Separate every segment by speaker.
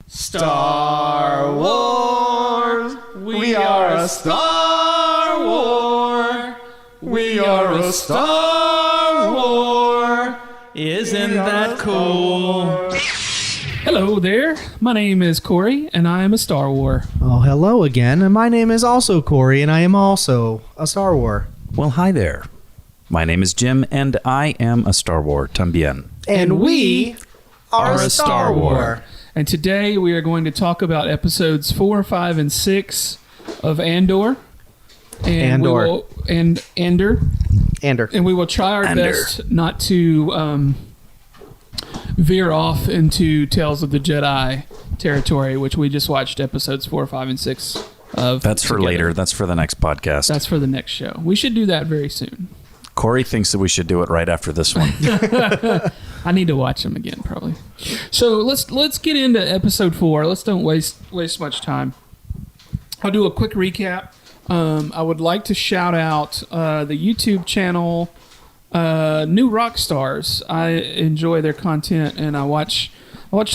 Speaker 1: Star Wars. We are a Star War. We are a Star War. Isn't that cool?
Speaker 2: Hello there. My name is Corey, and I am a Star War.
Speaker 3: Oh, hello again. And my name is also Corey, and I am also a Star War.
Speaker 4: Well, hi there. My name is Jim, and I am a Star War también.
Speaker 3: And we are a Star War.
Speaker 2: And today we are going to talk about episodes 4, 5, and 6 of Andor. And Andor. And we will try our best not to veer off into Tales of the Jedi territory, which we just watched episodes 4, 5, and 6 of.
Speaker 4: That's for later. That's for the next podcast.
Speaker 2: That's for the next show. We should do that very soon.
Speaker 4: Corey thinks that we should do it right after this one.
Speaker 2: I need to watch them again, probably. So let's get into episode 4. Let's don't waste much time. I'll do a quick recap. I would like to shout out the YouTube channel, New Rock Stars. I enjoy their content, and I watch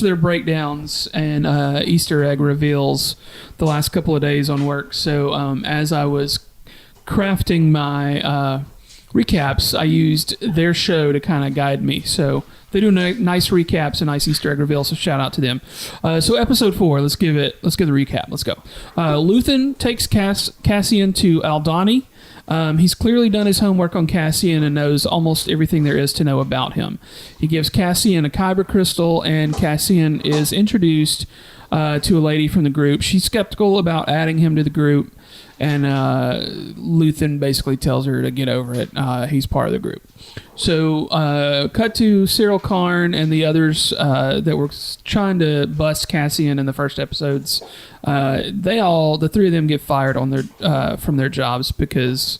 Speaker 2: their breakdowns and Easter egg reveals the last couple of days on work. So as I was crafting my recaps, I used their show to kind of guide me. So they do nice recaps and nice Easter egg reveals, so shout out to them. So episode 4, let's give the recap. Let's go. Luthen takes Cassian to Aldhani. He's clearly done his homework on Cassian and knows almost everything there is to know about him. He gives Cassian a kyber crystal, and Cassian is introduced to a lady from the group. She's skeptical about adding him to the group, and Luthen basically tells her to get over it. He's part of the group. So cut to Cyril Karn and the others that were trying to bust Cassian in the first episodes. The three of them get fired on their from their jobs because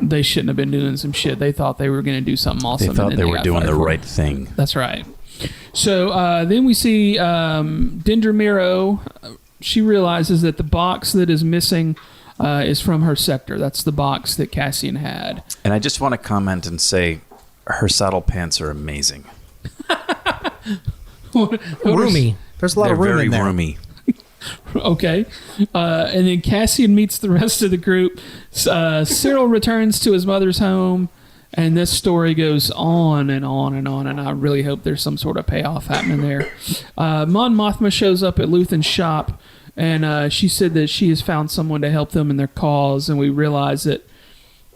Speaker 2: they shouldn't have been doing some shit. They thought they were going to do something awesome.
Speaker 4: They thought they were doing the right thing.
Speaker 2: That's right. So then we see Dinder Miro. She realizes that the box that is missing is from her sector. That's the box that Cassian had.
Speaker 4: And I just want to comment and say her saddle pants are amazing.
Speaker 3: Roomy. There's a lot of room in there.
Speaker 4: They're very roomy.
Speaker 2: Okay. And then Cassian meets the rest of the group. Cyril returns to his mother's home. And this story goes on and on and on, and I really hope there's some sort of payoff happening there. Mon Mothma shows up at Luthen's shop, and she said that she has found someone to help them in their cause, and we realize that,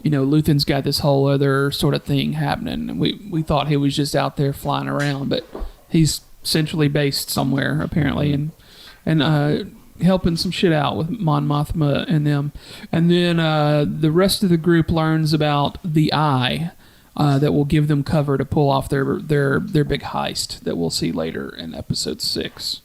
Speaker 2: Luthen's got this whole other sort of thing happening. And we thought he was just out there flying around, but he's centrally based somewhere, apparently, and helping some shit out with Mon Mothma and them. And then the rest of the group learns about the eye that will give them cover to pull off their big heist that we'll see later in episode 6.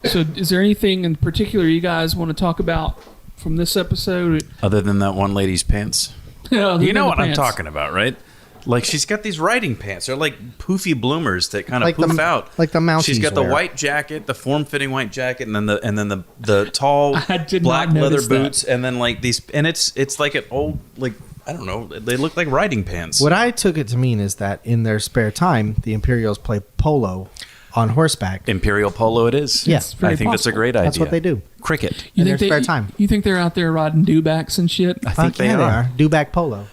Speaker 2: So is there anything in particular you guys want to talk about from this episode?
Speaker 4: Other than that one lady's pants? You know what I'm talking about, right? Like, she's got these riding pants. They're like poofy bloomers that kind of poof out.
Speaker 3: Like the mounties.
Speaker 4: She's got the white jacket, the form-fitting white jacket, and then the tall black leather boots, and then like these. And it's like an old, like, I don't know. They look like riding pants.
Speaker 3: What I took it to mean is that in their spare time, the Imperials play polo on horseback.
Speaker 4: Imperial polo it is.
Speaker 3: Yes.
Speaker 4: I think that's a great idea.
Speaker 3: That's what they do.
Speaker 4: Cricket.
Speaker 3: In their spare time.
Speaker 2: You think they're out there riding dewbacks and shit?
Speaker 4: I think they are.
Speaker 3: Dewback polo.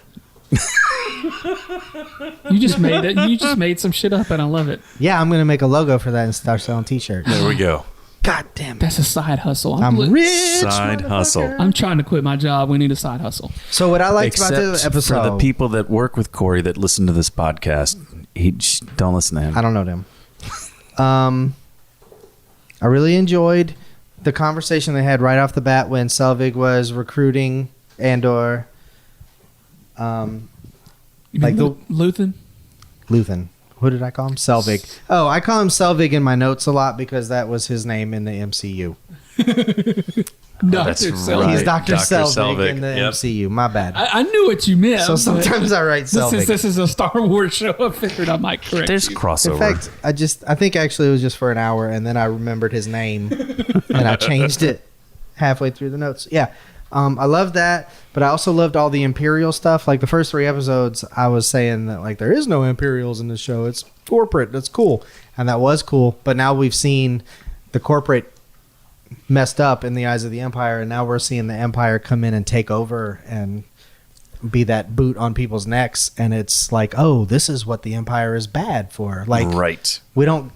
Speaker 2: You just made it. You just made some shit up, and I love it.
Speaker 3: Yeah, I'm gonna make a logo for that and start selling T-shirts.
Speaker 4: There we go.
Speaker 3: God damn it!
Speaker 2: That's a side hustle.
Speaker 3: I'm rich.
Speaker 4: Side hustle.
Speaker 2: I'm trying to quit my job. We need a side hustle.
Speaker 3: So what I liked about this episode,
Speaker 4: for the people that work with Corey that listen to this podcast, don't listen to him.
Speaker 3: I don't know them. I really enjoyed the conversation they had right off the bat when Selvig was recruiting Andor.
Speaker 2: Like the Luthen.
Speaker 3: Who did I call him? Selvig. Oh, I call him Selvig in my notes a lot because that was his name in the MCU.
Speaker 4: That's right.
Speaker 3: He's Dr. Selvig in the MCU. My bad.
Speaker 2: I knew what you meant.
Speaker 3: So sometimes I write Selvig.
Speaker 2: Since this is a Star Wars show, I figured I might correct
Speaker 4: There's
Speaker 2: you.
Speaker 4: crossover.
Speaker 3: In fact, I think actually it was just for an hour, and then I remembered his name, and I changed it halfway through the notes. Yeah. I loved that, but I also loved all the Imperial stuff. Like the first 3 episodes, I was saying that like there is no Imperials in the show. It's corporate. That's cool, and that was cool. But now we've seen the corporate messed up in the eyes of the Empire, and now we're seeing the Empire come in and take over and be that boot on people's necks. And it's like, oh, this is what the Empire is bad for. Like,
Speaker 4: right.
Speaker 3: We don't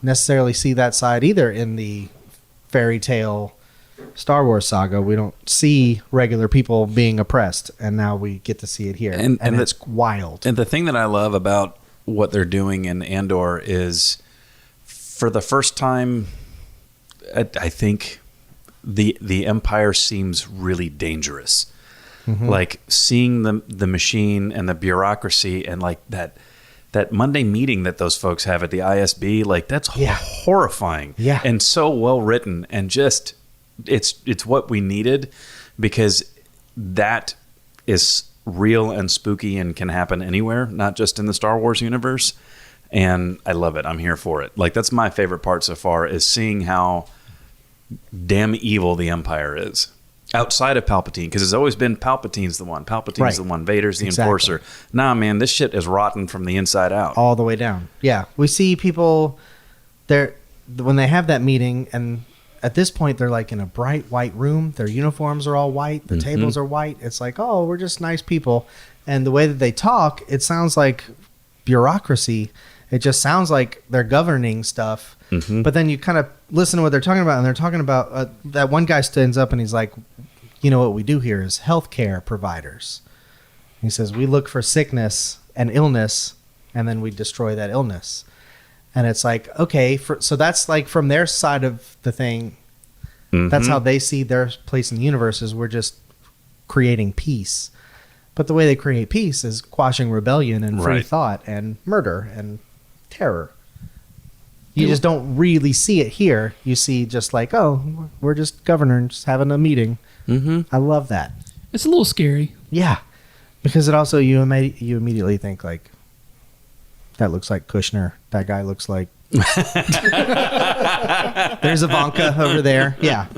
Speaker 3: necessarily see that side either in the fairy tale Star Wars saga. We don't see regular people being oppressed, and now we get to see it here, and it's wild.
Speaker 4: And the thing that I love about what they're doing in Andor is, for the first time, I think the Empire seems really dangerous. Mm-hmm. Like seeing the machine and the bureaucracy and like that Monday meeting that those folks have at the ISB, like that's horrifying.
Speaker 3: Yeah,
Speaker 4: and so well written, and just it's what we needed, because that is real and spooky and can happen anywhere, not just in the Star Wars universe. And I love it. I'm here for it. Like that's my favorite part so far, is seeing how damn evil the Empire is outside of Palpatine, because it's always been Palpatine's the one. Palpatine's the one. Vader's the enforcer. Nah, man, this shit is rotten from the inside out,
Speaker 3: all the way down. Yeah, we see people there when they have that meeting, and at this point they're like in a bright white room. Their uniforms are all white. The tables are white. It's like, oh, we're just nice people. And the way that they talk, it sounds like bureaucracy. It just sounds like they're governing stuff. Mm-hmm. But then you kind of listen to what they're talking about, and they're talking about that one guy stands up and he's like, you know, what we do here is healthcare providers. He says, we look for sickness and illness, and then we destroy that illness. And it's like, okay, so that's like from their side of the thing. Mm-hmm. That's how they see their place in the universe, is we're just creating peace. But the way they create peace is quashing rebellion and free thought and murder and terror. You just don't really see it here. You see just like, oh, we're just governors having a meeting. Mm-hmm. I love that.
Speaker 2: It's a little scary. Yeah.
Speaker 3: Because it also, you immediately think like, that looks like Kushner. That guy looks like... There's Ivanka over there. Yeah.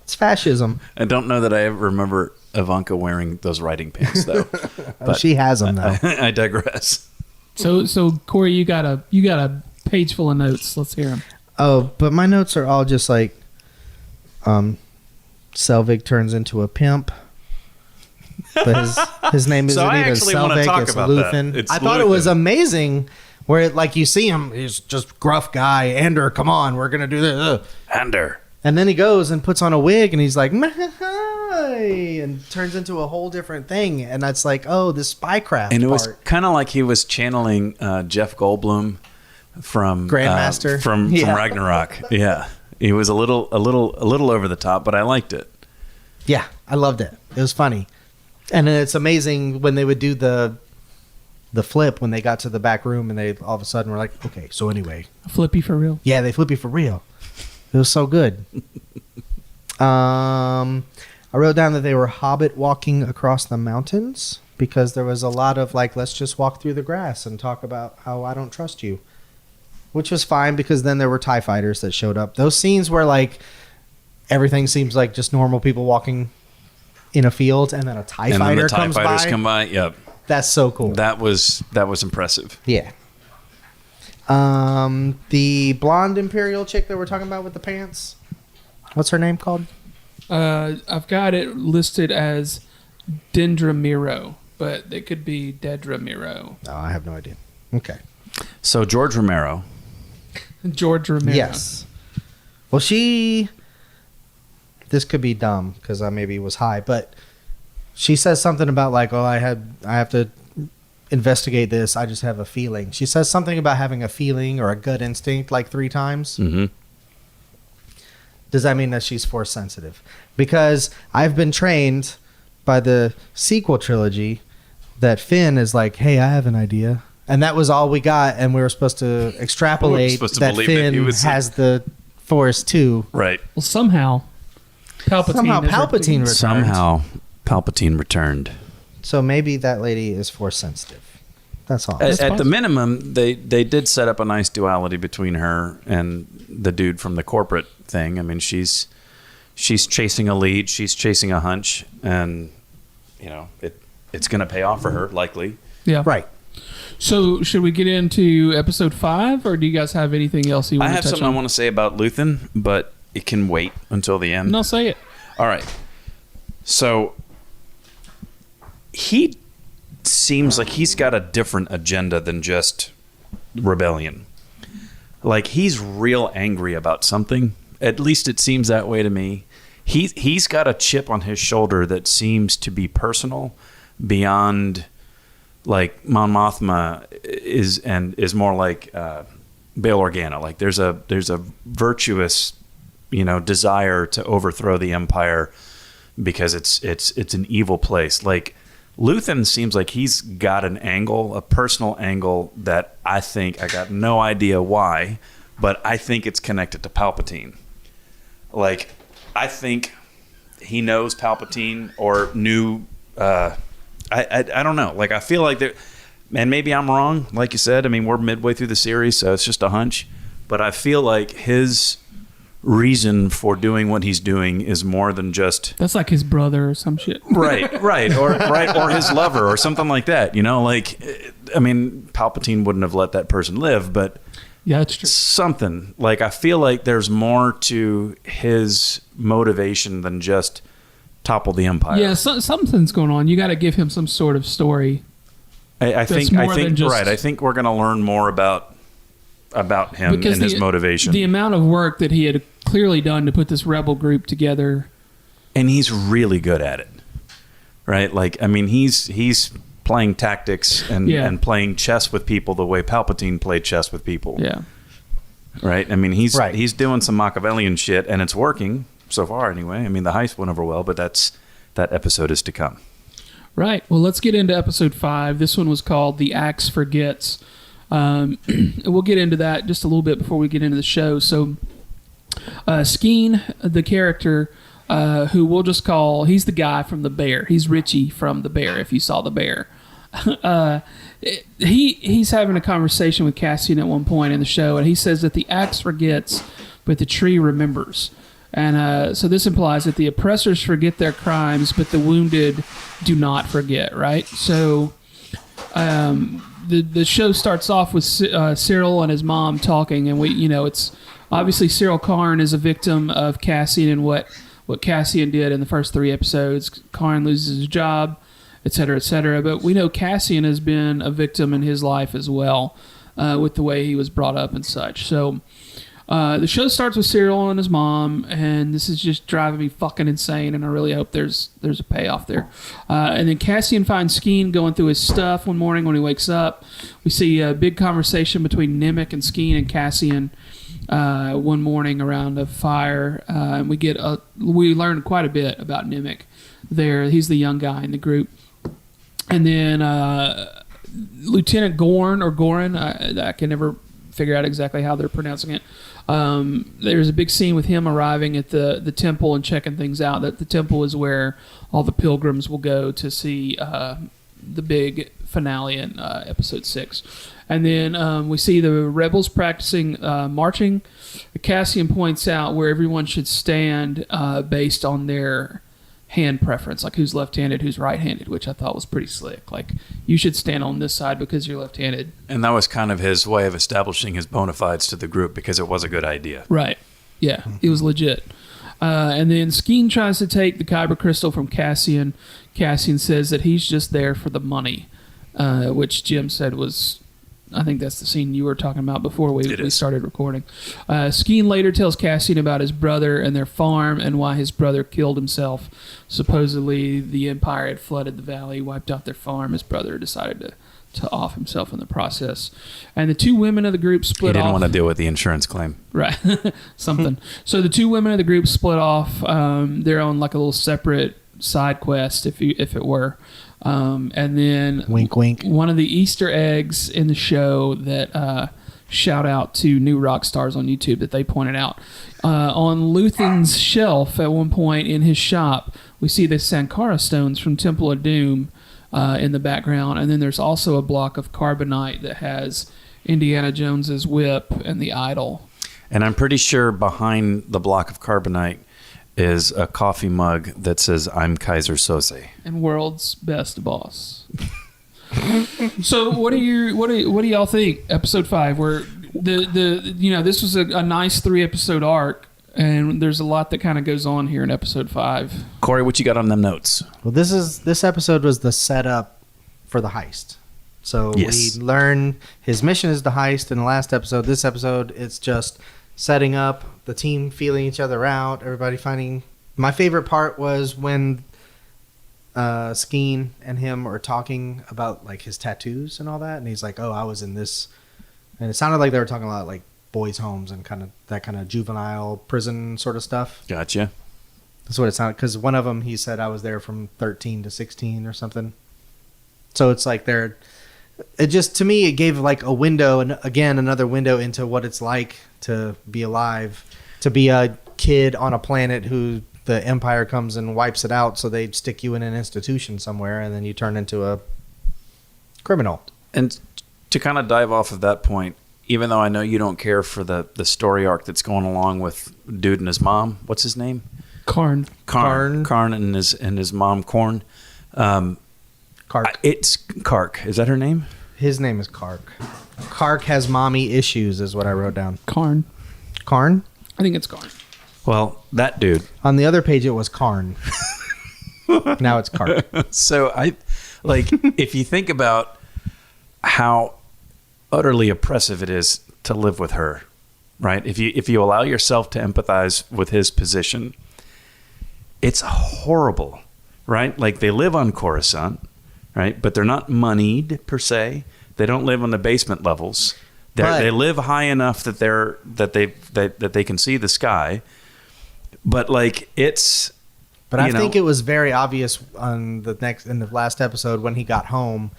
Speaker 3: It's fascism.
Speaker 4: I don't know that I ever remember Ivanka wearing those riding pants, though.
Speaker 3: But she has them, though.
Speaker 4: I digress.
Speaker 2: So Corey, you got a page full of notes. Let's hear them.
Speaker 3: Oh, but my notes are all just like, Selvig turns into a pimp. But his name isn't even Selvig, it's Luthen. I thought it was amazing where like you see him, he's just gruff guy. Andor, come on, we're gonna do this.
Speaker 4: Andor.
Speaker 3: And then he goes and puts on a wig and he's like, and turns into a whole different thing. And that's like, oh, the spycraft.
Speaker 4: And it was kind of like he was channeling Jeff Goldblum from
Speaker 3: Grandmaster
Speaker 4: from Ragnarok. Yeah, he was a little over the top, but I liked it.
Speaker 3: Yeah, I loved it. It was funny. And it's amazing when they would do the flip when they got to the back room, and they all of a sudden were like, okay, so anyway.
Speaker 2: Flippy for real?
Speaker 3: Yeah, they flippy for real. It was so good. I wrote down that they were hobbit walking across the mountains, because there was a lot of like, let's just walk through the grass and talk about how I don't trust you. Which was fine, because then there were TIE fighters that showed up. Those scenes where like everything seems like just normal people walking in a field, and then a TIE fighter comes by.
Speaker 4: TIE fighters come by. Yep.
Speaker 3: That's so cool.
Speaker 4: That was impressive.
Speaker 3: Yeah. The blonde Imperial chick that we're talking about with the pants. What's her name called?
Speaker 2: I've got it listed as Dendra Miro, but it could be Dedra Miro.
Speaker 3: Oh, I have no idea. Okay.
Speaker 4: So George Romero.
Speaker 3: Yes. Well, this could be dumb because I maybe was high, but she says something about like, oh, I have to investigate this. I just have a feeling. She says something about having a feeling or a gut instinct like 3 times. Mm-hmm. Does that mean that she's force sensitive? Because I've been trained by the sequel trilogy that Finn is like, hey, I have an idea. And that was all we got, and we were supposed to extrapolate that Finn has the force too.
Speaker 4: Right.
Speaker 2: Well, somehow
Speaker 3: Palpatine
Speaker 4: returned.
Speaker 3: So maybe that lady is force sensitive. That's all.
Speaker 4: At the minimum, they did set up a nice duality between her and the dude from the corporate thing. I mean, she's she's chasing a lead, she's chasing a hunch, and it's going to pay off for her likely.
Speaker 2: Yeah.
Speaker 3: Right.
Speaker 2: So should we get into episode 5, or do you guys have anything else you want to touch on?
Speaker 4: I have something I want to say about Luthen, but it can wait until the end.
Speaker 2: No, say it.
Speaker 4: All right. So he seems like he's got a different agenda than just rebellion. Like, he's real angry about something. At least it seems that way to me. He's got a chip on his shoulder that seems to be personal beyond, like, Mon Mothma is more like Bail Organa. Like, there's a virtuous, desire to overthrow the Empire because it's an evil place. Like, Luthen seems like he's got an angle, a personal angle that I got no idea why, but I think it's connected to Palpatine. Like, I think he knows Palpatine or knew. I don't know. Like, I feel like there, and maybe I'm wrong. Like you said, I mean, we're midway through the series, so it's just a hunch. But I feel like his reason for doing what he's doing is more than just
Speaker 2: that's like his brother or some shit.
Speaker 4: right, or his lover or something like that. Like, I mean, Palpatine wouldn't have let that person live, but
Speaker 2: yeah, that's true.
Speaker 4: Something like, I feel like there's more to his motivation than just topple the Empire.
Speaker 2: Yeah, something's going on. You got to give him some sort of story.
Speaker 4: I think right. I think we're going to learn more about him and his motivation.
Speaker 2: The amount of work that he had clearly done to put this rebel group together,
Speaker 4: and he's really good at it. Right? Like, I mean, he's playing tactics and playing chess with people the way Palpatine played chess with people.
Speaker 2: Yeah.
Speaker 4: Right? I mean, he's doing some Machiavellian shit, and it's working so far anyway. I mean, the heist went over well, but that episode is to come.
Speaker 2: Right. Well, let's get into episode 5. This one was called The Axe Forgets. We'll get into that just a little bit before we get into the show. So, Skeen, the character, who we'll just call, he's the guy from The Bear. He's Richie from The Bear, if you saw The Bear. He's having a conversation with Cassian at one point in the show, and he says that the axe forgets, but the tree remembers. And so this implies that the oppressors forget their crimes, but the wounded do not forget, right? So the show starts off with Cyril and his mom talking, and it's obviously Cyril Karn is a victim of Cassian and what Cassian did in the first 3 episodes. Karn loses his job, et cetera, but we know Cassian has been a victim in his life as well, with the way he was brought up and such. So the show starts with Cyril and his mom, and this is just driving me fucking insane, and I really hope there's a payoff there. And then Cassian finds Skeen going through his stuff one morning when he wakes up. We see a big conversation between Nemik and Skeen and Cassian one morning around a fire, and we learn quite a bit about Nemik there. He's the young guy in the group. And then Lieutenant Gorn or Gorin, I can never figure out exactly how they're pronouncing it. There's a big scene with him arriving at the temple and checking things out. That the temple is where all the pilgrims will go to see the big finale in episode 6. And then we see the rebels practicing marching. Cassian points out where everyone should stand based on their hand preference, like who's left-handed, who's right-handed, which I thought was pretty slick. Like, you should stand on this side because you're left-handed.
Speaker 4: And that was kind of his way of establishing his bona fides to the group, because it was a good idea.
Speaker 2: Right. Yeah, it was legit. And then Skeen tries to take the Kyber crystal from Cassian. Cassian says that he's just there for the money, which Jim said was... I think that's the scene you were talking about before we started recording. Skeen later tells Cassian about his brother and their farm and why his brother killed himself. Supposedly, the Empire had flooded the valley, wiped out their farm. His brother decided to off himself in the process. And the 2 women of the group split off.
Speaker 4: He didn't want to deal with the insurance claim.
Speaker 2: Right. Something. So the 2 women of the group split off. They're on like a little separate side quest, if it were. And then
Speaker 3: wink wink,
Speaker 2: one of the Easter eggs in the show that shout out to new rock stars on YouTube that they pointed out on Luthen's shelf at one point in his shop, we see the Sankara stones from Temple of Doom in the background, and then there's also a block of carbonite that has Indiana Jones's whip and the idol.
Speaker 4: And I'm pretty sure behind the block of carbonite is a coffee mug that says "I'm Kaiser Sose."
Speaker 2: And world's best boss. So what do y'all think? Episode 5, where this was a nice 3-episode arc, and there's a lot that kind of goes on here in episode 5.
Speaker 4: Corey, what you got on them notes?
Speaker 3: Well, this episode was the setup for the heist. So
Speaker 4: Yes.
Speaker 3: we learn his mission is the heist in the last episode. This episode, it's just setting up the team, feeling each other out, everybody finding. My favorite part was when Skeen and him are talking about like his tattoos and all that, and he's like, "Oh, I was in this," and it sounded like they were talking a lot like boys' homes and kind of that kind of juvenile prison sort of stuff.
Speaker 4: Gotcha.
Speaker 3: That's what it sounded, because one of them, he said, I was there from 13 to 16 or something. So it's like it just, to me, it gave like a window, and again, another window into what it's like to be alive, to be a kid on a planet who the Empire comes and wipes it out, so they stick you in an institution somewhere, and then you turn into a criminal.
Speaker 4: And to kind of dive off of that point, even though I know you don't care for the story arc that's going along with dude and his mom, what's his name?
Speaker 2: Karn
Speaker 4: and his mom Korn.
Speaker 3: Kark.
Speaker 4: It's Kark. Is that her name?
Speaker 3: His name is Kark. Kark has mommy issues, is what I wrote down.
Speaker 2: Karn.
Speaker 3: Karn?
Speaker 2: I think it's Karn.
Speaker 4: Well, that dude.
Speaker 3: On the other page, it was Karn. Now it's Kark.
Speaker 4: So if you think about how utterly oppressive it is to live with her, right? If you allow yourself to empathize with his position, it's horrible, right? Like, they live on Coruscant, right? But they're not moneyed per se. They don't live on the basement levels. They live high enough that they can see the sky. But like, it's.
Speaker 3: But I think it was very obvious in the last episode when he got home.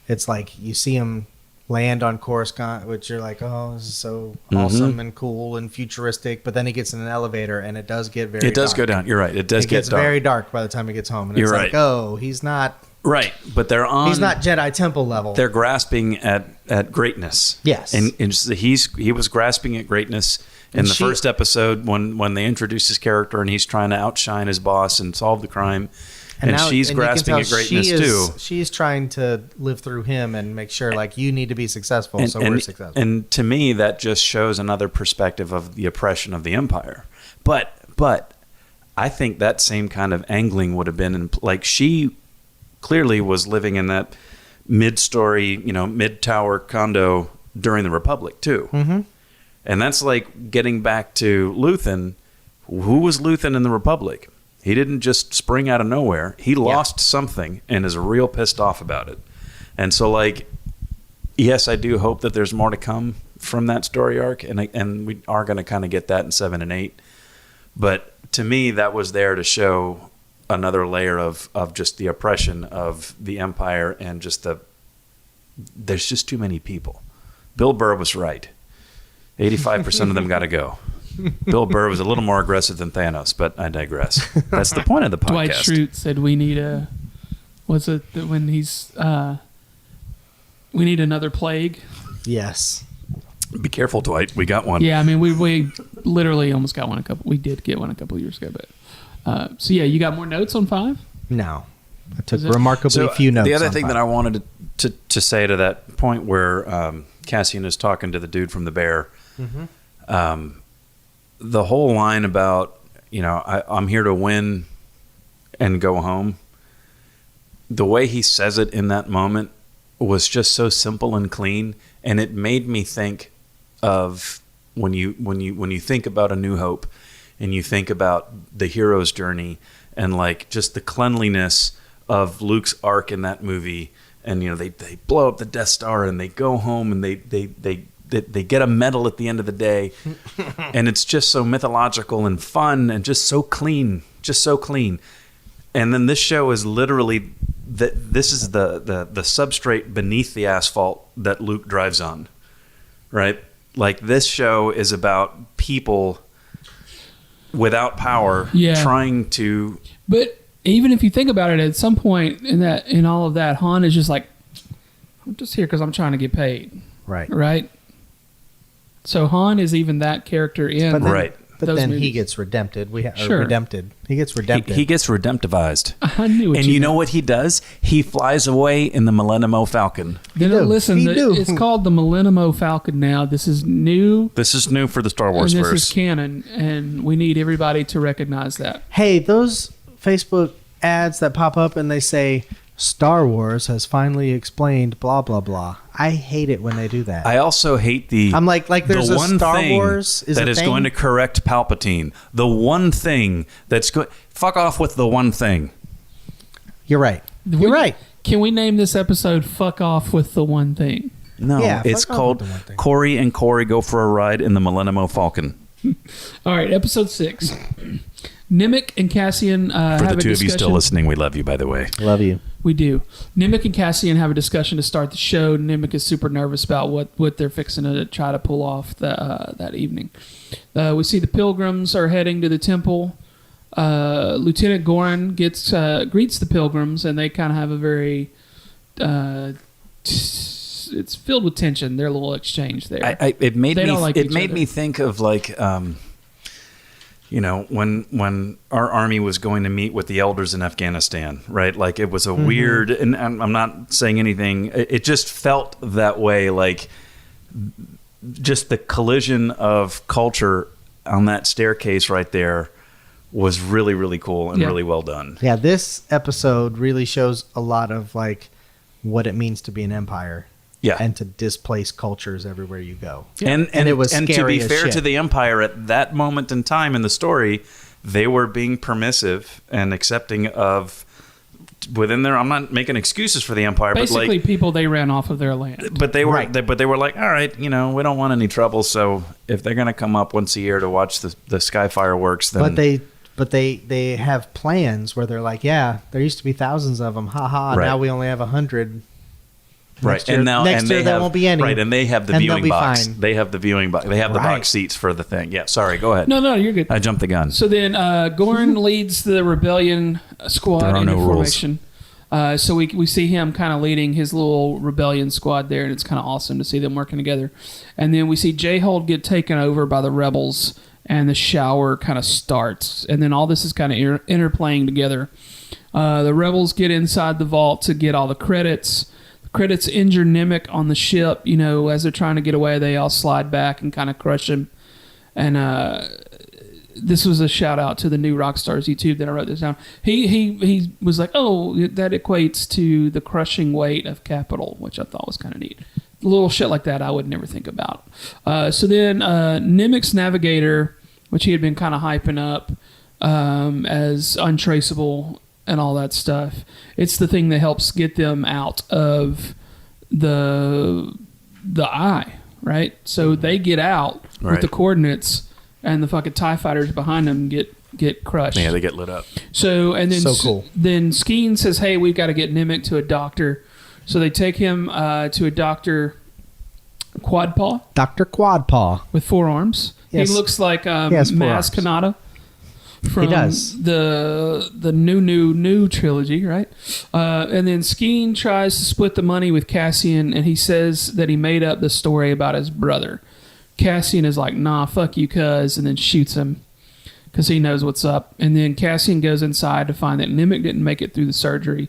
Speaker 3: It's like you see him land on Coruscant, which you're like, oh, this is so awesome and cool and futuristic. But then he gets in an elevator, and it does get very. It
Speaker 4: does
Speaker 3: dark.
Speaker 4: go down. You're right. It does get dark.
Speaker 3: Very dark by the time he gets home, and
Speaker 4: You're
Speaker 3: it's
Speaker 4: right.
Speaker 3: like, oh, he's not.
Speaker 4: Right, but
Speaker 3: He's not Jedi Temple level.
Speaker 4: They're grasping at greatness.
Speaker 3: Yes,
Speaker 4: and he was grasping at greatness in the first episode when they introduce his character, and he's trying to outshine his boss and solve the crime. And now, she's grasping at greatness too.
Speaker 3: She's trying to live through him and make sure, like, you need to be successful, so we're successful.
Speaker 4: And to me, that just shows another perspective of the oppression of the Empire. But I think that same kind of angling would have been like, she clearly was living in that mid-story, mid-tower condo during the Republic too. Mm-hmm. And that's like getting back to Luthen. Who was Luthen in the Republic? He didn't just spring out of nowhere. He lost something and is real pissed off about it. And so, like, yes, I do hope that there's more to come from that story arc, and we are going to kind of get that in 7 and 8. But to me, that was there to show another layer of just the oppression of the Empire, and just there's just too many people. Bill Burr was right. 85% of them got to go. Bill Burr was a little more aggressive than Thanos, but I digress. That's the point of the podcast.
Speaker 2: Dwight Schrute said we need we need another plague.
Speaker 3: Yes.
Speaker 4: Be careful, Dwight. We got one.
Speaker 2: Yeah, I mean, we literally almost got one we did get one a couple of years ago, but so yeah, you got more notes on 5?
Speaker 3: No. I took remarkably few notes.
Speaker 4: The other
Speaker 3: on
Speaker 4: thing
Speaker 3: 5.
Speaker 4: that I wanted to say to that point where Cassian is talking to the dude from the bear, the whole line about, I'm here to win and go home, the way he says it in that moment was just so simple and clean, and it made me think of when you think about A New Hope, and you think about the hero's journey, and like just the cleanliness of Luke's arc in that movie, and they blow up the Death Star, and they go home, and they get a medal at the end of the day, and it's just so mythological and fun and just so clean. And then this show is literally this is the substrate beneath the asphalt that Luke drives on, right? Like, this show is about people without power trying to. But
Speaker 2: even if you think about it, at some point in all of that, Han is just like, I'm just here because I'm trying to get paid,
Speaker 3: right?
Speaker 2: So Han is even that character in.
Speaker 3: But But
Speaker 2: those
Speaker 3: then
Speaker 2: movies.
Speaker 3: he gets redempted.
Speaker 2: Sure.
Speaker 3: Redempted. He gets redempted.
Speaker 4: He gets redemptivized.
Speaker 2: I knew what
Speaker 4: And you know what he does? He flies away in the Millennium Falcon.
Speaker 2: Then
Speaker 3: do.
Speaker 2: listen,
Speaker 3: He do.
Speaker 2: it's called the Millennium Falcon now. This is new.
Speaker 4: This is new for the Star
Speaker 2: And
Speaker 4: Wars
Speaker 2: this
Speaker 4: verse.
Speaker 2: is canon, and we need everybody to recognize that.
Speaker 3: Hey, those Facebook ads that pop up and they say Star Wars has finally explained blah blah blah. I hate it when they do that.
Speaker 4: I also hate the.
Speaker 3: I'm like there's
Speaker 4: the
Speaker 3: a
Speaker 4: one
Speaker 3: Star
Speaker 4: thing
Speaker 3: Wars is
Speaker 4: that
Speaker 3: a
Speaker 4: is
Speaker 3: thing?
Speaker 4: going to correct Palpatine. The one thing that's going. Fuck off with the one thing.
Speaker 3: You're right. You're right.
Speaker 2: Can we name this episode "Fuck Off with the One Thing"?
Speaker 4: No,
Speaker 3: Yeah,
Speaker 4: it's
Speaker 3: fuck off
Speaker 4: called
Speaker 3: with the one thing.
Speaker 4: Corey and Corey Go for a Ride in the Millennium Falcon.
Speaker 2: All right, episode 6. Nimik and Cassian
Speaker 4: For
Speaker 2: have
Speaker 4: the
Speaker 2: a
Speaker 4: two of you
Speaker 2: discussion.
Speaker 4: still listening, we love you, by the way.
Speaker 3: Love you.
Speaker 2: We do. Nimik and Cassian have a discussion to start the show. Nimik is super nervous about what they're fixing to try to pull off that evening. We see the pilgrims are heading to the temple. Lieutenant Goran greets the pilgrims, and they kind of have a very it's filled with tension. Their little exchange there.
Speaker 4: It made
Speaker 2: They
Speaker 4: me.
Speaker 2: don't like
Speaker 4: It
Speaker 2: each
Speaker 4: made
Speaker 2: other.
Speaker 4: me think of like, when our army was going to meet with the elders in Afghanistan, right? Like it was a weird, and I'm not saying anything. It just felt that way, like just the collision of culture on that staircase right there was really, really cool and
Speaker 2: Yeah.
Speaker 4: really well done.
Speaker 3: Yeah, this episode really shows a lot of like what it means to be an empire.
Speaker 4: Yeah.
Speaker 3: And to displace cultures everywhere you go.
Speaker 4: And
Speaker 3: it was
Speaker 4: and to
Speaker 3: scary
Speaker 4: be
Speaker 3: as
Speaker 4: fair
Speaker 3: shit.
Speaker 4: to the Empire at that moment in time in the story, they were being permissive and accepting of within their. I'm not making excuses for the Empire,
Speaker 2: Basically,
Speaker 4: but like,
Speaker 2: people they ran off of their land.
Speaker 4: but they were,
Speaker 3: Right.
Speaker 4: but they were like, all right, we don't want any trouble. So if they're going to come up once a year to watch the sky fireworks, then
Speaker 3: But they have plans where they're like, yeah, there used to be thousands of them. Ha.
Speaker 4: Right.
Speaker 3: Now we only have 100.
Speaker 4: right.
Speaker 3: Next year,
Speaker 4: And now
Speaker 3: next
Speaker 4: and
Speaker 3: year
Speaker 4: they
Speaker 3: there
Speaker 4: have,
Speaker 3: won't be any.
Speaker 4: Right, and they have the
Speaker 3: And
Speaker 4: viewing
Speaker 3: they'll be
Speaker 4: box.
Speaker 3: fine.
Speaker 4: They have the viewing box. They have the
Speaker 3: Right.
Speaker 4: box seats for the thing. Yeah. Sorry. Go ahead.
Speaker 2: No, you're good.
Speaker 4: I jumped the gun.
Speaker 2: So then Goran leads the rebellion squad
Speaker 4: There are
Speaker 2: into
Speaker 4: no rules.
Speaker 2: formation. So we see him kind of leading his little rebellion squad there, and it's kind of awesome to see them working together. And then we see J-Hold get taken over by the rebels, and the shower kind of starts. And then all this is kind of interplaying together. The rebels get inside the vault to get all the credits. The credits injure Nimik on the ship. As they're trying to get away, they all slide back and kind of crush him. And this was a shout out to the new Rockstars YouTube that I wrote this down. He was like, oh, that equates to the crushing weight of capital, which I thought was kind of neat. Little shit like that I would never think about. So then Nimik's Navigator, which he had been kind of hyping up as untraceable and all that stuff. It's the thing that helps get them out of the eye, right? So they get out with
Speaker 4: Right.
Speaker 2: the coordinates, and the fucking TIE fighters behind them get crushed.
Speaker 4: Yeah, they get lit up.
Speaker 2: So and then
Speaker 3: So cool.
Speaker 2: Then Skeen says, "Hey, we've got to get Nimik to a doctor." So they take him to a doctor, Quadpaw,
Speaker 3: Dr. Quadpaw.
Speaker 2: with 4 arms.
Speaker 3: Yes.
Speaker 2: He looks like
Speaker 3: has 4
Speaker 2: Maz
Speaker 3: arms.
Speaker 2: Kanata from
Speaker 3: He does.
Speaker 2: the new trilogy, right? And then Skeen tries to split the money with Cassian, and he says that he made up the story about his brother. Cassian is like, nah, fuck you, cuz, and then shoots him because he knows what's up. And then Cassian goes inside to find that Nimik didn't make it through the surgery.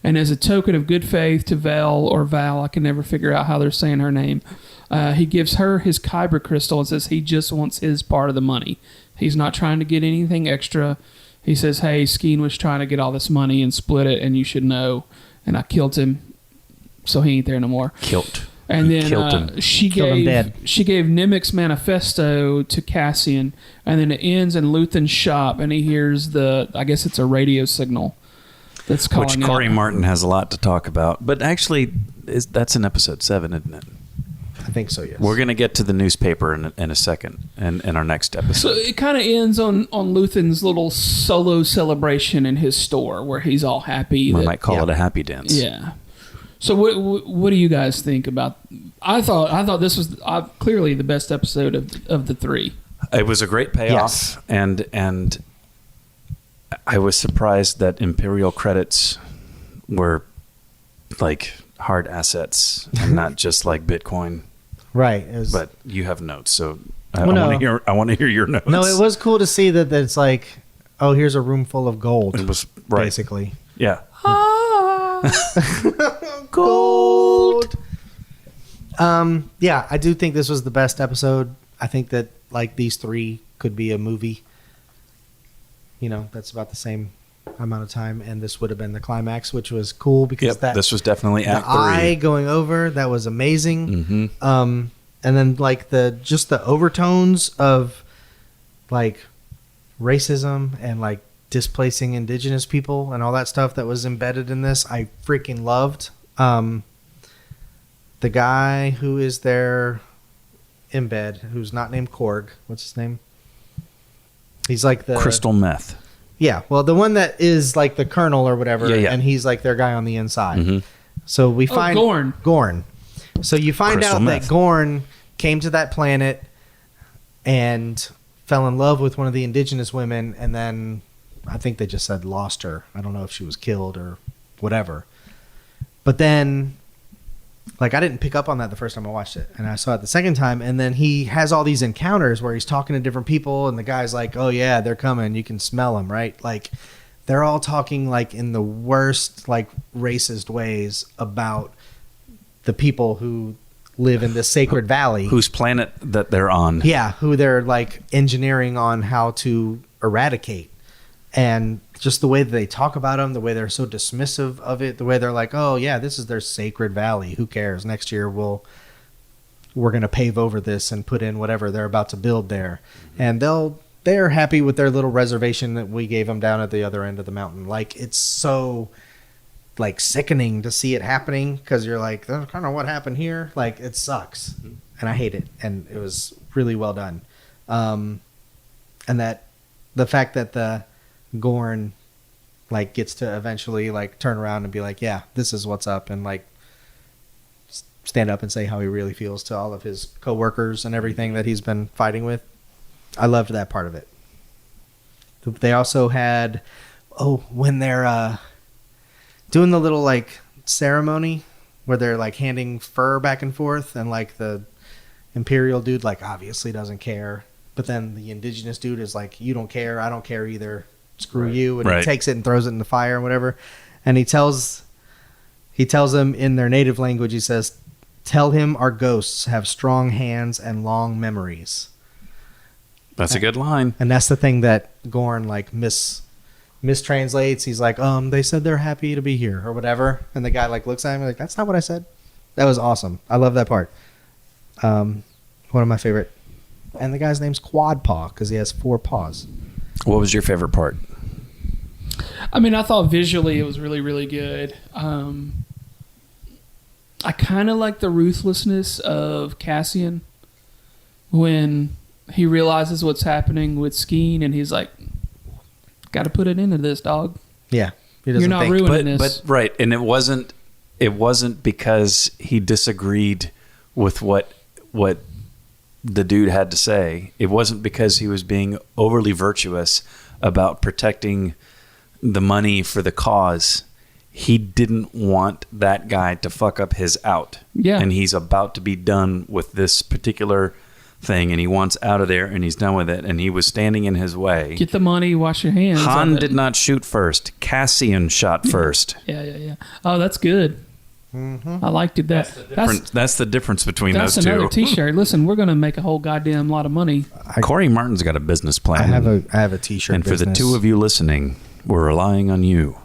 Speaker 2: And as a token of good faith to Val, I can never figure out how they're saying her name, he gives her his Kyber crystal and says he just wants his part of the money. He's not trying to get anything extra. He says, hey, Skeen was trying to get all this money and split it, and you should know. And I killed him, so he ain't there no more.
Speaker 4: Killed.
Speaker 2: And
Speaker 4: You
Speaker 2: then
Speaker 4: killed him.
Speaker 2: she
Speaker 3: Killed him dead.
Speaker 2: gave Nimik's manifesto to Cassian, and then it ends in Luthen's shop, and he hears I guess it's a radio signal that's calling
Speaker 4: Which Corey
Speaker 2: out.
Speaker 4: Martin has a lot to talk about. But actually, that's in episode 7, isn't it?
Speaker 3: I think so, yes.
Speaker 4: We're going to get to the newspaper in a second in our next
Speaker 2: So
Speaker 4: episode.
Speaker 2: it kind of ends on Luthen's little solo celebration in his store where he's all happy.
Speaker 4: We
Speaker 2: that-
Speaker 4: might call
Speaker 3: yeah.
Speaker 4: it a happy dance.
Speaker 2: Yeah. So what do you guys think about? I thought this was clearly the best episode of the 3.
Speaker 4: It was a great payoff,
Speaker 3: Yes.
Speaker 4: and I was surprised that Imperial credits were like hard assets and not just like Bitcoin.
Speaker 3: Right. It was-
Speaker 4: But you have notes, so I
Speaker 3: Well,
Speaker 4: want
Speaker 3: no.
Speaker 4: to hear. I want to hear your notes.
Speaker 3: No, it was cool to see that it's like, oh, here's a room full of gold.
Speaker 4: It was right.
Speaker 3: Basically.
Speaker 4: Yeah.
Speaker 3: Gold. Yeah, I do think this was the best episode. I think that like these three could be a movie. You know, that's about the same amount of time, and this would have been the climax, which was cool because
Speaker 4: This was definitely
Speaker 3: the
Speaker 4: Act 3.
Speaker 3: eye going over, that was amazing.
Speaker 4: Mm-hmm.
Speaker 3: And then like the overtones of like racism and like displacing indigenous people and all that stuff that was embedded in this, I freaking loved. The guy who is there in bed, who's not named Korg, what's his name? He's like the
Speaker 4: Crystal meth.
Speaker 3: Yeah, well, the one that is like the colonel or whatever,
Speaker 4: Yeah.
Speaker 3: and he's like their guy on the inside.
Speaker 4: Mm-hmm.
Speaker 3: So we find
Speaker 2: Gorn.
Speaker 3: So you find
Speaker 4: Crystal
Speaker 3: out
Speaker 4: meth.
Speaker 3: that Gorn came to that planet and fell in love with one of the indigenous women, and then I think they just said lost her. I don't know if she was killed or whatever. But then, like, I didn't pick up on that the first time I watched it, and I saw it the second time, and then he has all these encounters where he's talking to different people, and the guy's like, oh yeah, they're coming, you can smell them, right? Like, they're all talking like in the worst, like, racist ways about the people who live in this sacred valley.
Speaker 4: Whose planet that they're on.
Speaker 3: Yeah, who they're like engineering on how to eradicate. And just the way that they talk about them, the way they're so dismissive of it, the way they're like, oh yeah, this is their sacred valley. Who cares? Next year we're going to pave over this and put in whatever they're about to build there. And they're happy with their little reservation that we gave them down at the other end of the mountain. Like, it's so like sickening to see it happening, because you're like, that's kind of what happened here. Like, it sucks, and I hate it. And it was really well done. And that the fact that the Gorn like gets to eventually like turn around and be like, yeah, this is what's up, and like stand up and say how he really feels to all of his coworkers and everything that he's been fighting with. I loved that part of it. They also had, when they're doing the little like ceremony where they're like handing fur back and forth, and like the Imperial dude like obviously doesn't care, but then the indigenous dude is like, you don't care, I don't care either, screw you, and he takes it and throws it in the fire and whatever. And he tells them in their native language, he says, tell him our ghosts have strong hands and long memories.
Speaker 4: That's a good line.
Speaker 3: And that's the thing that Gorn like mistranslates. He's like, they said they're happy to be here or whatever, and the guy like looks at him like, that's not what I said. That was awesome. I love that part. One of my favorite. And the guy's name's Quad Paw because he has 4 paws.
Speaker 4: What was your favorite part?
Speaker 2: I mean, I thought visually it was really, really good. I kind of like the ruthlessness of Cassian when he realizes what's happening with Skeen, and he's like, got to put it into this, dog.
Speaker 3: Yeah, he doesn't
Speaker 2: You're not
Speaker 3: think.
Speaker 2: ruining this.
Speaker 4: But right, and it wasn't because he disagreed with what the dude had to say. It wasn't because he was being overly virtuous about protecting the money for the cause. He didn't want that guy to fuck up his out.
Speaker 2: Yeah.
Speaker 4: And he's about to be done with this particular thing, and he wants out of there, and he's done with it, and he was standing in his way.
Speaker 2: Get the money, wash your hands.
Speaker 4: Han did not shoot first. Cassian shot first.
Speaker 2: Yeah. Oh, that's good.
Speaker 3: Mm-hmm.
Speaker 2: I liked it. That's
Speaker 4: the difference between
Speaker 2: that's
Speaker 4: those two.
Speaker 2: another T-shirt. Listen, we're going to make a whole goddamn lot of money.
Speaker 4: Corey Martin's got a business plan.
Speaker 3: I have a T-shirt.
Speaker 4: And for the two of you listening, we're relying on you.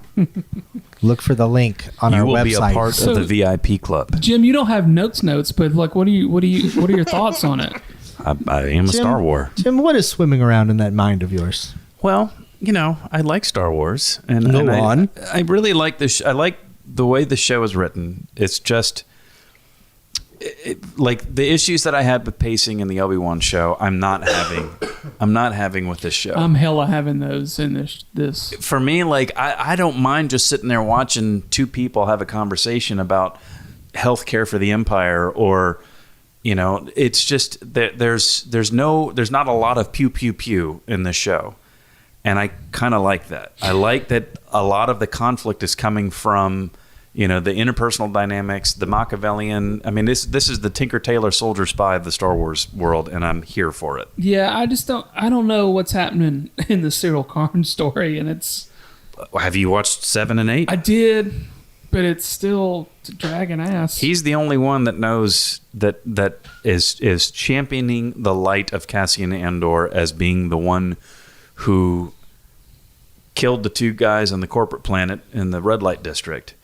Speaker 3: Look for the link on
Speaker 4: You
Speaker 3: our
Speaker 4: will
Speaker 3: website.
Speaker 4: be a part of the VIP club.
Speaker 2: Jim, you don't have notes, but like, what are your thoughts on it?
Speaker 4: I am a Star Wars.
Speaker 3: Jim, what is swimming around in that mind of yours?
Speaker 4: Well, I like Star Wars, and
Speaker 3: Go on.
Speaker 4: I really like this. I like the way the show is written. It's just like the issues that I had with pacing in the Obi-Wan show. I'm not having with this show.
Speaker 2: I'm hella having those in this.
Speaker 4: For me, like I don't mind just sitting there watching two people have a conversation about healthcare for the Empire, or it's just that there's not a lot of pew pew pew in this show, and I kind of like that. I like that a lot of the conflict is coming from You know, the interpersonal dynamics, the Machiavellian. I mean, this is the Tinker Tailor Soldier Spy of the Star Wars world, and I'm here for it.
Speaker 2: Yeah, I don't know what's happening in the Cyril Karn story, and it's...
Speaker 4: Have you watched 7 and 8?
Speaker 2: I did, but it's still dragging ass.
Speaker 4: He's the only one that knows that is championing the light of Cassian Andor as being the one who killed the 2 guys on the corporate planet in the red light district.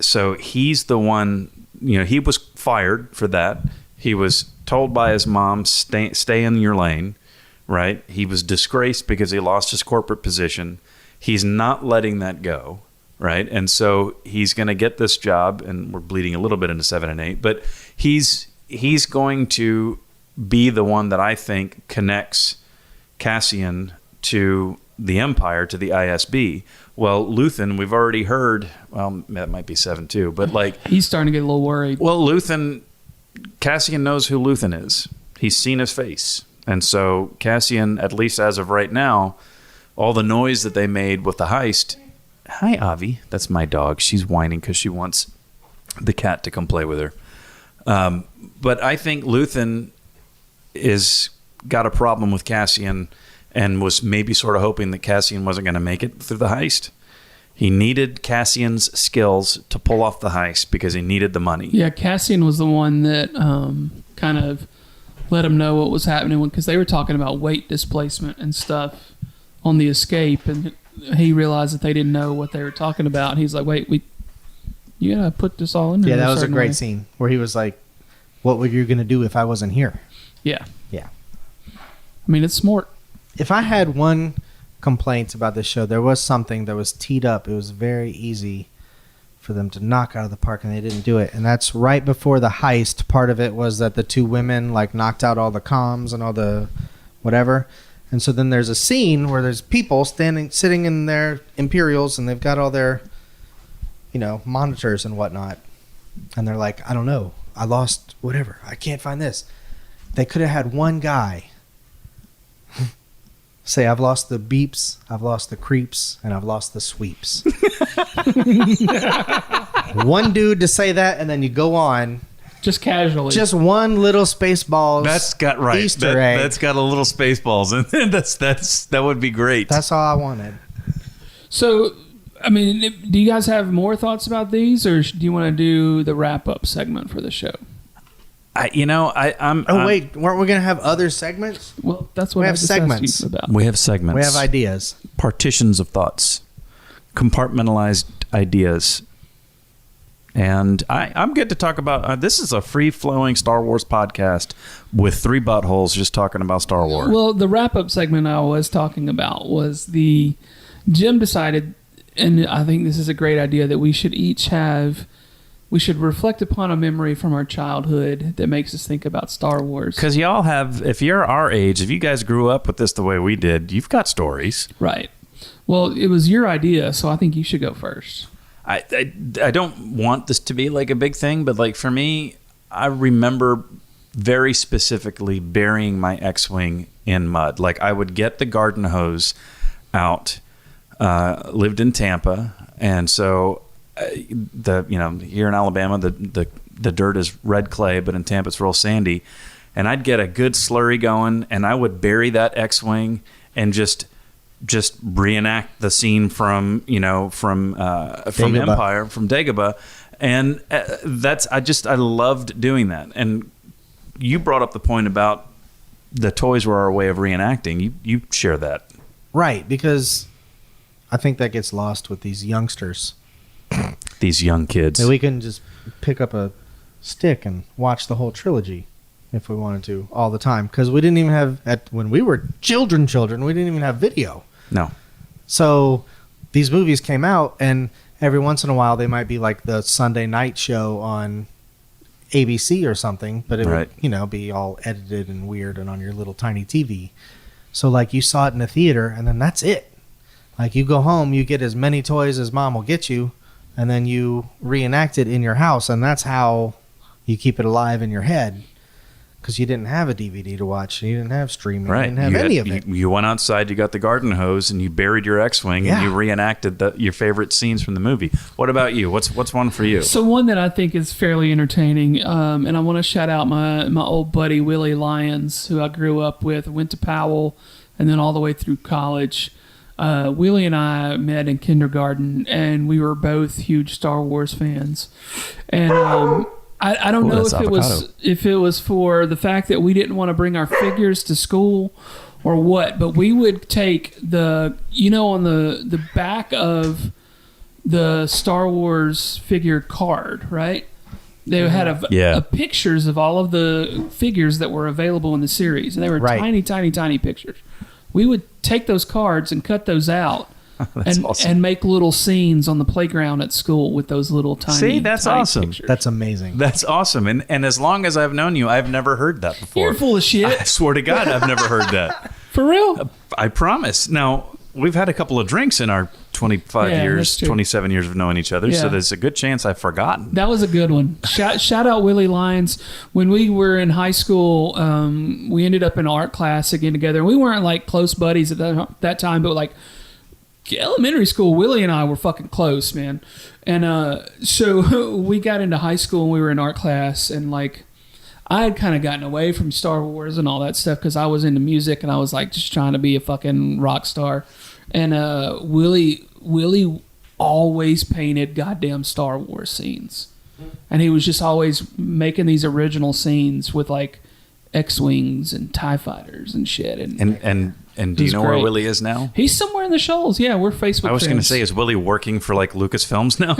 Speaker 4: So he's the one, you know, he was fired for that. He was told by his mom, stay in your lane, right? He was disgraced because he lost his corporate position. He's not letting that go, right? And so he's going to get this job, and we're bleeding a little bit into 7 and 8, but he's going to be the one that I think connects Cassian to the Empire, to the ISB. Well, Luthen, we've already heard, well, that might be 7 too, but like...
Speaker 2: He's starting to get a little worried.
Speaker 4: Well, Cassian knows who Luthen is. He's seen his face. And so Cassian, at least as of right now, all the noise that they made with the heist... Hi, Avi. That's my dog. She's whining because she wants the cat to come play with her. But I think Luthen is got a problem with Cassian and was maybe sort of hoping that Cassian wasn't going to make it through the heist. He needed Cassian's skills to pull off the heist because he needed the money.
Speaker 2: Yeah, Cassian was the one that kind of let him know what was happening because they were talking about weight displacement and stuff on the escape, and he realized that they didn't know what they were talking about. And he's like, wait, you got to put this all in there.
Speaker 3: Yeah, that was a great scene where he was like, what were you going to do if I wasn't here?
Speaker 2: Yeah.
Speaker 3: Yeah.
Speaker 2: I mean, it's smart.
Speaker 3: If I had one complaint about this show, there was something that was teed up. It was very easy for them to knock out of the park, and they didn't do it. And that's right before the heist. Part of it was that the 2 women like knocked out all the comms and all the whatever. And so then there's a scene where there's people sitting in their Imperials, and they've got all their, monitors and whatnot. And they're like, I don't know. I lost whatever. I can't find this. They could have had one guy say, I've lost the beeps, I've lost the creeps, and I've lost the sweeps. One dude to say that, and then you go on.
Speaker 2: Just casually.
Speaker 3: Just one little Spaceballs Easter egg.
Speaker 4: That's got a little Spaceballs, and that would be great.
Speaker 3: That's all I wanted.
Speaker 2: So, I mean, do you guys have more thoughts about these, or do you want to do the wrap-up segment for the show?
Speaker 3: Wait, weren't we going to have other segments?
Speaker 2: Well, that's what
Speaker 3: we have segments
Speaker 2: about.
Speaker 4: We have segments.
Speaker 3: We have ideas.
Speaker 4: Partitions of thoughts. Compartmentalized ideas. And I'm good to talk about... this is a free-flowing Star Wars podcast with 3 buttholes just talking about Star Wars.
Speaker 2: Well, the wrap-up segment I was talking about was Jim decided, and I think this is a great idea, that we should each have... We should reflect upon a memory from our childhood that makes us think about Star Wars.
Speaker 4: Because y'all have... If you're our age, if you guys grew up with this the way we did, you've got stories.
Speaker 2: Right. Well, it was your idea, so I think you should go first.
Speaker 4: I don't want this to be like a big thing, but like for me, I remember very specifically burying my X-Wing in mud. Like I would get the garden hose out, lived in Tampa, and so here in Alabama the dirt is red clay, but in Tampa it's real sandy, and I'd get a good slurry going, and I would bury that X-Wing and just reenact the scene from Empire, from Dagobah, and I loved doing that. And you brought up the point about the toys were our way of reenacting. You share that,
Speaker 3: right? Because I think that gets lost with these youngsters,
Speaker 4: these young kids.
Speaker 3: That we can just pick up a stick and watch the whole trilogy if we wanted to all the time. Because we didn't even have when we were children, we didn't even have video.
Speaker 4: No.
Speaker 3: So these movies came out, and every once in a while they might be like the Sunday night show on ABC or something, but it would, be all edited and weird and on your little tiny TV. So like you saw it in the theater, and then that's it. Like you go home, you get as many toys as mom will get you, and then you reenact it in your house, and that's how you keep it alive in your head. because you didn't have a DVD to watch. You didn't have streaming.
Speaker 4: Right.
Speaker 3: You didn't have any of it.
Speaker 4: You went outside, you got the garden hose, and you buried your X-Wing, and you reenacted your favorite scenes from the movie. What about you? What's one for you?
Speaker 2: So one that I think is fairly entertaining, and I want to shout out my old buddy Willie Lyons, who I grew up with, went to Powell, and then all the way through college. Willie and I met in kindergarten, and we were both huge Star Wars fans. And I don't know if it was for the fact that we didn't want to bring our figures to school or what, but we would take on the back of the Star Wars figure card, right? They had a pictures of all of the figures that were available in the series, and they were tiny, tiny, tiny pictures. We would take those cards and cut those out and make little scenes on the playground at school with those little tiny.
Speaker 4: See, that's
Speaker 2: tiny
Speaker 4: awesome.
Speaker 2: Pictures.
Speaker 3: That's amazing.
Speaker 4: That's awesome. And as long as I've known you, I've never heard that before.
Speaker 2: You're full of shit.
Speaker 4: I swear to God, I've never heard that.
Speaker 2: For real?
Speaker 4: I promise. Now, we've had a couple of drinks in our 27 years of knowing each other, so there's a good chance I've forgotten.
Speaker 2: That was a good one. Shout out Willie Lyons. When we were in high school, we ended up in art class again together. We weren't like close buddies at that time, but like elementary school, Willie and I were fucking close, man. And so we got into high school and we were in art class, and like I had kind of gotten away from Star Wars and all that stuff because I was into music and I was like just trying to be a fucking rock star. And Willie always painted goddamn Star Wars scenes, and he was just always making these original scenes with like X-wings and TIE fighters and shit. And do you know where Willie is now? He's somewhere in the Shoals. Yeah, we're Facebook friends.
Speaker 4: I was going to say, is Willie working for like Lucasfilms now?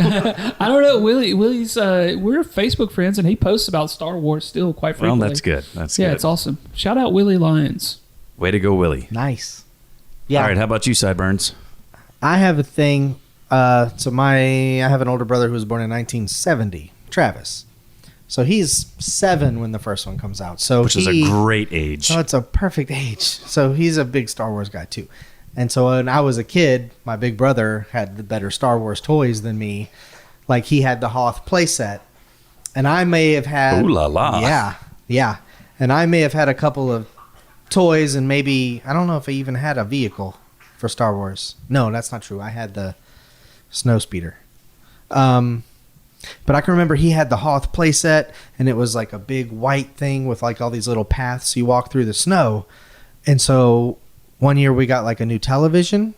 Speaker 2: I don't know. Willie's we're Facebook friends, and he posts about Star Wars still quite frequently.
Speaker 4: Well, that's good. That's good.
Speaker 2: Yeah, it's awesome. Shout out Willie Lyons.
Speaker 4: Way to go, Willie.
Speaker 3: Nice. Yeah.
Speaker 4: All right, how about you, Sideburns?
Speaker 3: I have a thing. I have an older brother who was born in 1970, Travis. So he's 7 when the first one comes out. Which is a great age. So it's a perfect age. So he's a big Star Wars guy too. And so when I was a kid, my big brother had the better Star Wars toys than me. Like he had the Hoth playset, and I may have had.
Speaker 4: Ooh la la.
Speaker 3: Yeah. And I may have had a couple of toys, and maybe I don't know if I even had a vehicle for Star Wars. No, that's not true. I had the Snowspeeder. But I can remember he had the Hoth playset, and it was like a big white thing with like all these little paths you walk through the snow. And so one year we got like a new television,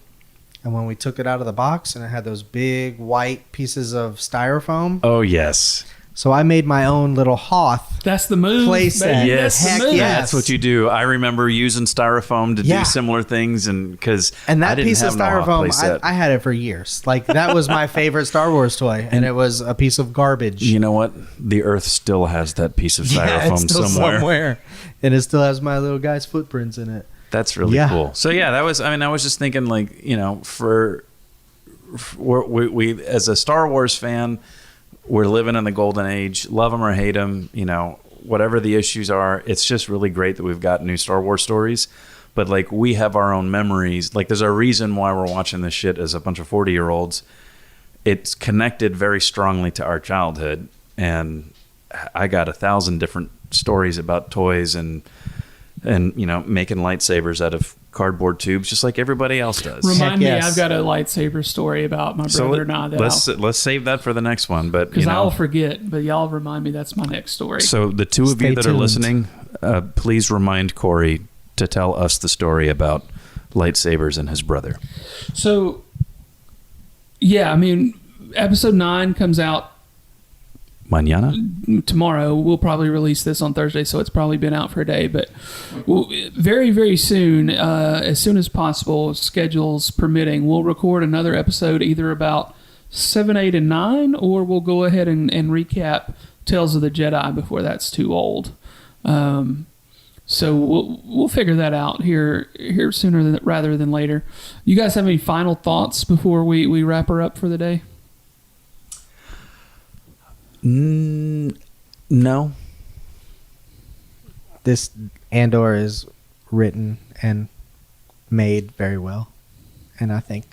Speaker 3: and when we took it out of the box, and it had those big white pieces of styrofoam.
Speaker 4: Oh yes.
Speaker 3: So I made my own little Hoth.
Speaker 2: That's the move.
Speaker 3: Playset.
Speaker 4: Yes,
Speaker 3: Heck
Speaker 2: yes.
Speaker 4: That's what you do. I remember using styrofoam to do similar things, and
Speaker 3: that piece of styrofoam, I had it for years. Like that was my favorite Star Wars toy, and it was a piece of garbage.
Speaker 4: You know what? The Earth still has that piece of styrofoam
Speaker 3: it's still
Speaker 4: somewhere,
Speaker 3: and it still has my little guy's footprints in it.
Speaker 4: That's really cool. So yeah, that was. I mean, I was just thinking, like, you know, we as a Star Wars fan. We're living in the golden age. Love them or hate them, you know, whatever the issues are. It's just really great that we've got new Star Wars stories. But, like, we have our own memories. Like, there's a reason why we're watching this shit as a bunch of 40-year-olds. It's connected very strongly to our childhood. And I got 1,000 different stories about toys and you know, making lightsabers out of cardboard tubes, just like everybody else does.
Speaker 2: Remind me, I've got a lightsaber story about my brother and I.
Speaker 4: Let's save that for the next one, but
Speaker 2: because I'll forget. But y'all remind me. That's my next story.
Speaker 4: So the two of you that are listening, please remind Corey to tell us the story about lightsabers and his brother.
Speaker 2: So, yeah, I mean, episode 9 comes out
Speaker 4: mañana.
Speaker 2: Tomorrow. We'll probably release this on Thursday, so it's probably been out for a day. But very, very soon, as soon as possible, schedules permitting, we'll record another episode either about 7, 8, and 9, or we'll go ahead and recap Tales of the Jedi before that's too old. So we'll figure that out here sooner rather than later. You guys have any final thoughts before we wrap her up for the day?
Speaker 3: No. This Andor is written and made very well, and I thank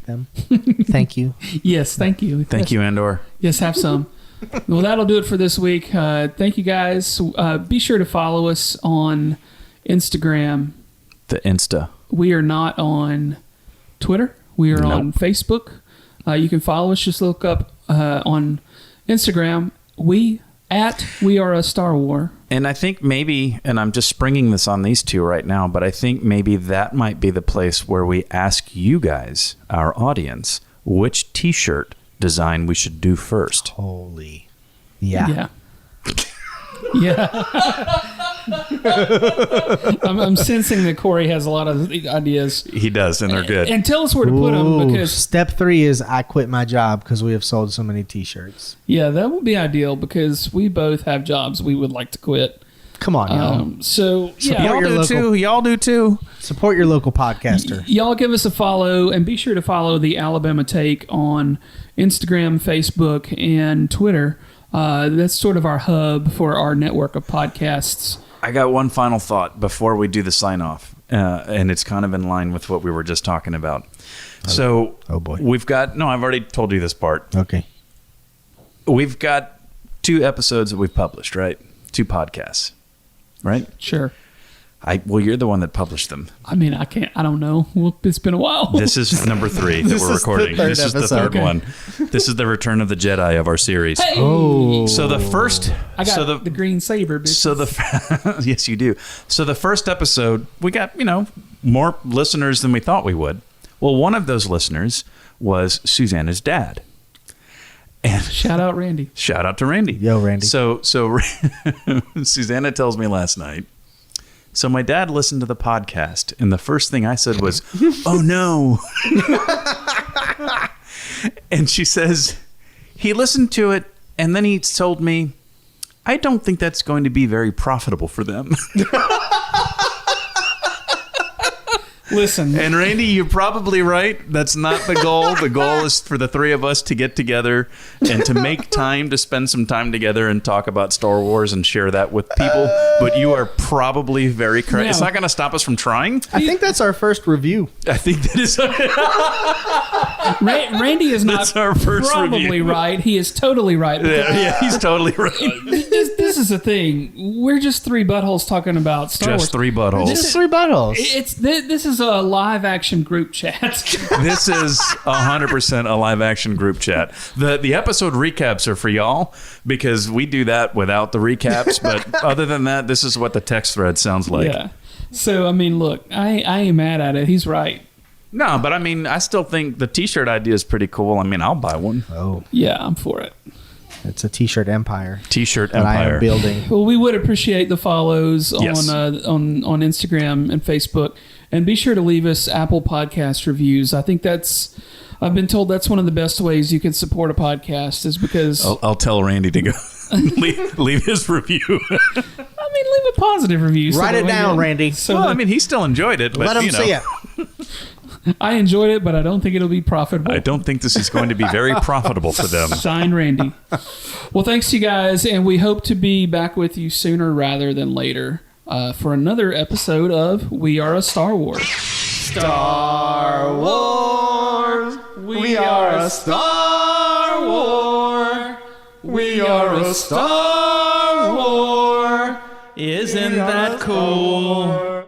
Speaker 3: them. Thank you.
Speaker 2: Yes, thank you.
Speaker 4: Thank you, Andor.
Speaker 2: Yes, have some. Well, that'll do it for this week. Thank you guys. Be sure to follow us on Instagram.
Speaker 4: The Insta.
Speaker 2: We are not on Twitter. We are on Facebook. You can follow us. Just look up on Instagram. We are a Star War.
Speaker 4: And I think maybe, and I'm just springing this on these two right now, but I think maybe that might be the place where we ask you guys, our audience, which T-shirt design we should do first.
Speaker 3: Holy. Yeah.
Speaker 2: Yeah. Yeah. I'm sensing that Corey has a lot of ideas.
Speaker 4: He does, and they're good.
Speaker 2: And tell us where to put them,
Speaker 3: Ooh,
Speaker 2: because
Speaker 3: step 3 is I quit my job because we have sold so many T-shirts.
Speaker 2: yeah, that would be ideal, because we both have jobs we would like to quit.
Speaker 3: Come on, y'all.
Speaker 2: So yeah,
Speaker 3: Support your local-
Speaker 4: Y'all do too.
Speaker 3: Support your local podcaster.
Speaker 2: y'all give us a follow, and be sure to follow the Alabama Take on Instagram, Facebook, and Twitter. That's sort of our hub for our network of podcasts.
Speaker 4: I got one final thought before we do the sign off, and it's kind of in line with what we were just talking about. So,
Speaker 3: oh boy,
Speaker 4: I've already told you this part.
Speaker 3: Okay.
Speaker 4: We've got 2 episodes that we've published, right? 2 podcasts, right?
Speaker 2: Sure.
Speaker 4: Well, you're the one that published them.
Speaker 2: I mean, I don't know. Well, it's been a while.
Speaker 4: This is number 3 that
Speaker 3: This
Speaker 4: we're
Speaker 3: is the
Speaker 4: recording.
Speaker 3: third
Speaker 4: This is the
Speaker 3: episode.
Speaker 4: third one. This is the Return of the Jedi of our series.
Speaker 2: Hey!
Speaker 3: Oh.
Speaker 4: So the first,
Speaker 2: I got the green saber, bitch.
Speaker 4: so yes, you do. So the first episode, we got more listeners than we thought we would. Well, one of those listeners was Susanna's dad. And
Speaker 2: Shout out Randy.
Speaker 4: shout out to Randy.
Speaker 3: Yo, Randy.
Speaker 4: So Susanna tells me last night. So my dad listened to the podcast, and the first thing I said was, "Oh no!" And she says he listened to it, and then he told me, "I don't think that's going to be very profitable for them."
Speaker 2: Listen,
Speaker 4: And Randy, you're probably right. That's not the goal. The goal is for the 3 of us to get together and to make time to spend some time together and talk about Star Wars and share that with people. But you are probably very correct.
Speaker 2: Yeah.
Speaker 4: It's not going to stop us from trying.
Speaker 3: I think that's our first review.
Speaker 4: I think that is.
Speaker 2: Randy is not
Speaker 4: That's our first
Speaker 2: probably
Speaker 4: review.
Speaker 2: right. He is totally right.
Speaker 4: Yeah, he's totally right.
Speaker 2: This is the thing. We're just 3 buttholes talking about Star Wars.
Speaker 4: Just 3 buttholes.
Speaker 3: Just 3 buttholes.
Speaker 2: This is a live action group chat.
Speaker 4: This is 100% a live action group chat. The episode recaps are for y'all because we do that without the recaps. But other than that, this is what the text thread sounds like.
Speaker 2: Yeah. So I mean, look, I ain't mad at it. He's right.
Speaker 4: No, but I mean, I still think the T-shirt idea is pretty cool. I mean, I'll buy one.
Speaker 3: Oh,
Speaker 2: Yeah, I'm for it.
Speaker 3: it's a T-shirt empire
Speaker 4: T-shirt
Speaker 3: that I
Speaker 4: empire.
Speaker 3: am building.
Speaker 2: Well, we would appreciate the follows
Speaker 4: Yes.
Speaker 2: on Instagram and Facebook, and be sure to leave us Apple Podcast reviews. I think I've been told that's one of the best ways you can support a podcast, is because
Speaker 4: I'll tell Randy to go leave his review.
Speaker 2: I mean, leave a positive review.
Speaker 3: Write it down, Randy.
Speaker 2: So
Speaker 4: Well,
Speaker 2: that-
Speaker 4: I mean, he still enjoyed it, but
Speaker 3: Let them see it.
Speaker 2: I enjoyed it, but I don't think it'll be profitable.
Speaker 4: I don't think this is going to be very profitable for them.
Speaker 2: Signed, Randy. Well, thanks, you guys, and we hope to be back with you sooner rather than later for another episode of We Are a Star Wars.
Speaker 1: Star Wars. We are a Star War. We are a Star War. Isn't that cool?